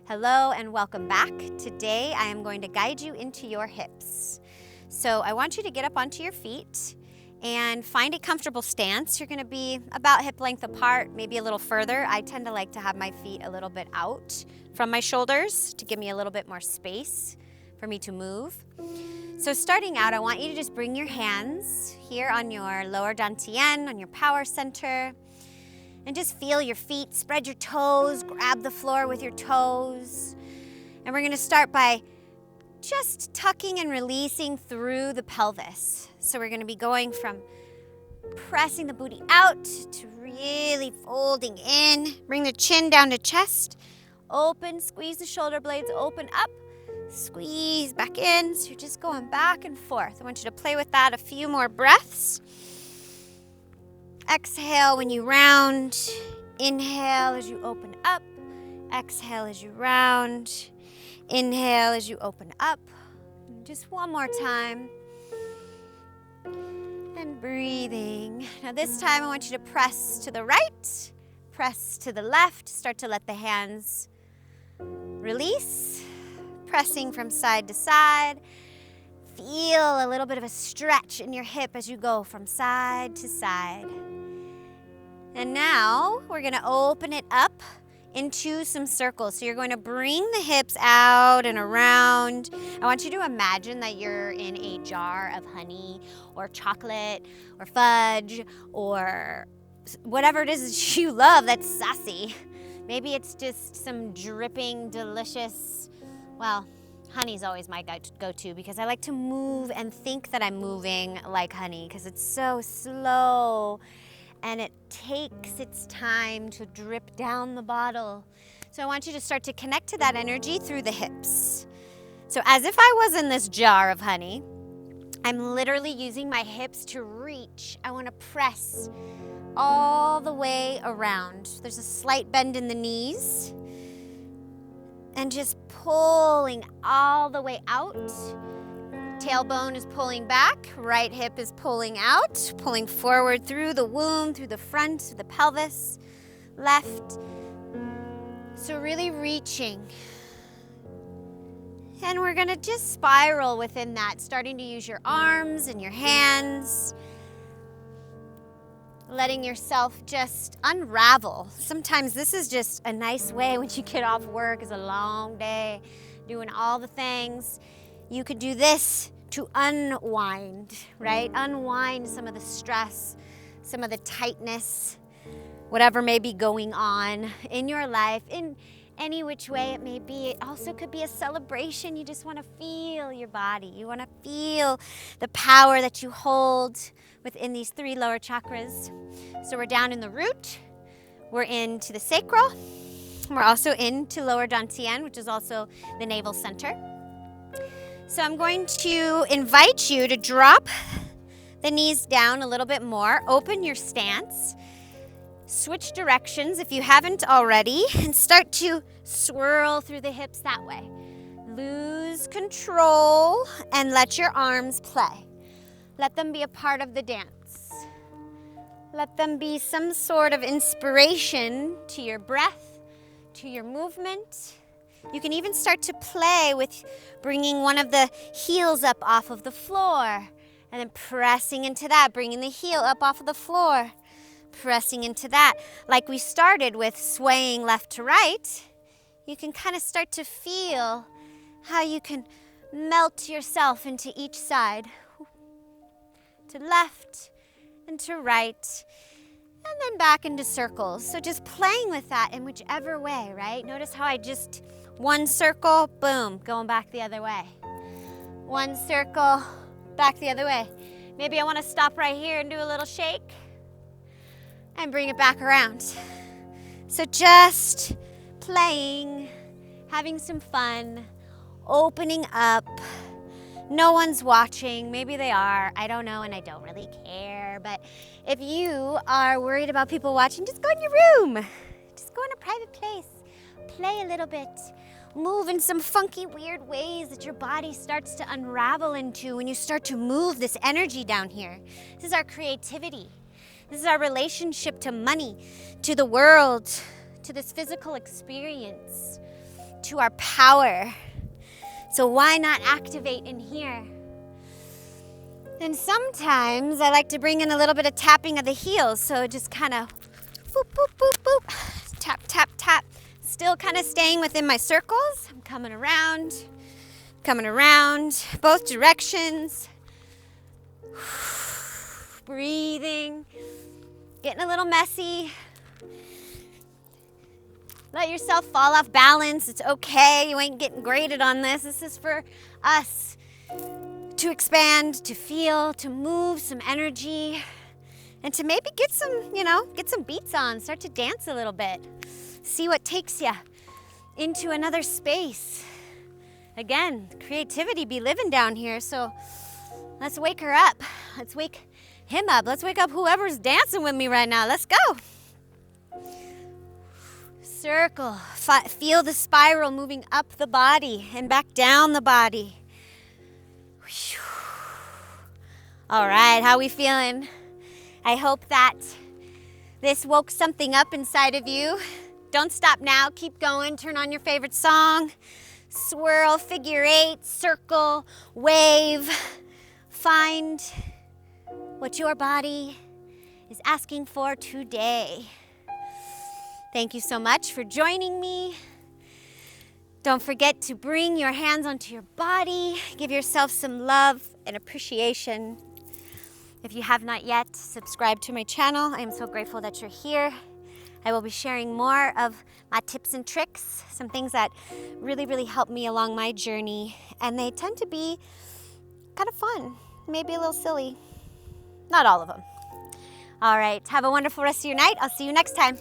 Hello and welcome back. Today I am going to guide you into your hips. So I want you to get up onto your feet and find a comfortable stance. You're going to be about hip length apart, maybe a little further. I tend to like to have my feet a little bit out from my shoulders to give me a little bit more space for me to move. So starting out, I want you to just bring your hands here on your lower dantian, on your power center. And just feel your feet, spread your toes, grab the floor with your toes. And we're gonna start by just tucking and releasing through the pelvis. So we're gonna be going from pressing the booty out to really folding in. Bring the chin down to chest. Open, squeeze the shoulder blades, open up, squeeze back in. So you're just going back and forth. I want you to play with that a few more breaths. Exhale when you round, inhale as you open up, exhale as you round, inhale as you open up. Just one more time. And breathing. Now this time I want you to press to the right, press to the left, start to let the hands release, pressing from side to side. Feel a little bit of a stretch in your hip as you go from side to side. And now we're going to open it up into some circles. So you're going to bring the hips out and around. I want you to imagine that you're in a jar of honey or chocolate or fudge or whatever it is that you love that's sassy. Maybe it's just some dripping, delicious, well, honey's always my go-to because I like to move and think that I'm moving like honey because it's so slow and it takes its time to drip down the bottle. So I want you to start to connect to that energy through the hips. So as if I was in this jar of honey, I'm literally using my hips to reach. I want to press all the way around. There's a slight bend in the knees. And just pulling all the way out. Tailbone is pulling back, right hip is pulling out, pulling forward through the womb, through the front, to the pelvis, left. So really reaching. And we're gonna just spiral within that, starting to use your arms and your hands. Letting yourself just unravel. Sometimes this is just a nice way when you get off work. It's a long day, doing all the things. You could do this to unwind, right? Unwind some of the stress, some of the tightness, whatever may be going on in your life, in any which way it may be. It also could be a celebration. You just want to feel your body. You want to feel the power that you hold within these three lower chakras. So we're down in the root, we're into the sacral, we're also into lower dantian, which is also the navel center. So I'm going to invite you to drop the knees down a little bit more, open your stance, switch directions if you haven't already, and start to swirl through the hips that way. Lose control and let your arms play. Let them be a part of the dance. Let them be some sort of inspiration to your breath, to your movement. You can even start to play with bringing one of the heels up off of the floor and then pressing into that, bringing the heel up off of the floor, pressing into that. Like we started with swaying left to right, you can kind of start to feel how you can melt yourself into each side, to left and to right, and then back into circles. So just playing with that in whichever way, right? Notice how I just, one circle, boom, going back the other way. One circle, back the other way. Maybe I want to stop right here and do a little shake and bring it back around. So just playing, having some fun, opening up. No one's watching. Maybe they are. I don't know, and I don't really care. But if you are worried about people watching, just go in your room. Just go in a private place. Play a little bit. Move in some funky, weird ways that your body starts to unravel into when you start to move this energy down here. This is our creativity. This is our relationship to money, to the world, to this physical experience, into our power. So why not activate in here? And sometimes I like to bring in a little bit of tapping of the heels. So just kind of boop, boop, boop, boop. Tap, tap, tap. Still kind of staying within my circles. I'm coming around, both directions. Breathing, getting a little messy. Let yourself fall off balance. It's okay. You ain't getting graded on this. This is for us to expand, to feel, to move some energy, and to maybe get some, get some beats on. Start to dance a little bit. See what takes you into another space. Again, creativity be living down here, so let's wake her up. Let's wake him up. Let's wake up whoever's dancing with me right now. Let's go. Circle. Feel the spiral moving up the body and back down the body. All right, how we feeling? I hope that this woke something up inside of you. Don't stop now. Keep going. Turn on your favorite song. Swirl, figure eight, circle, wave. Find what your body is asking for today. Thank you so much for joining me. Don't forget to bring your hands onto your body. Give yourself some love and appreciation. If you have not yet subscribed to my channel, I am so grateful that you're here. I will be sharing more of my tips and tricks, some things that really help me along my journey. And they tend to be kind of fun, maybe a little silly. Not all of them. All right, have a wonderful rest of your night. I'll see you next time.